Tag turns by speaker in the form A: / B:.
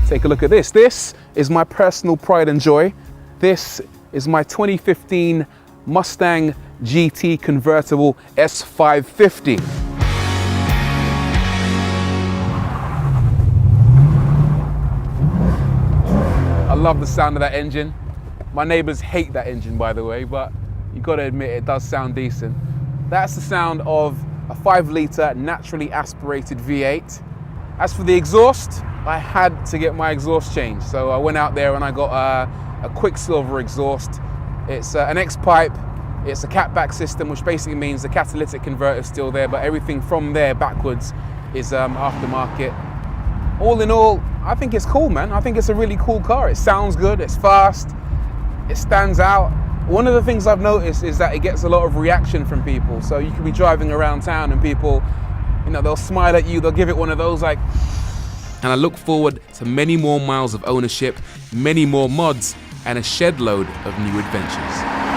A: Take a look at this. This is my personal pride and joy. This is my 2015 Mustang GT convertible S550. I love the sound of that engine. My neighbors hate that engine, by the way, but you gotta admit it does sound decent. That's the sound of a 5-litre naturally aspirated V8. As for the exhaust, I had to get my exhaust changed. So I went out there and I got a QuickSilver exhaust. It's an X-pipe, it's a catback system, which basically means the catalytic converter is still there, but everything from there backwards is aftermarket. All in all, I think it's cool, man. I think it's a really cool car. It sounds good, it's fast, it stands out. One of the things I've noticed is that it gets a lot of reaction from people. So you can be driving around town and people, you know, they'll smile at you, they'll give it one of those like. And I look forward to many more miles of ownership, many more mods, and a shed load of new adventures.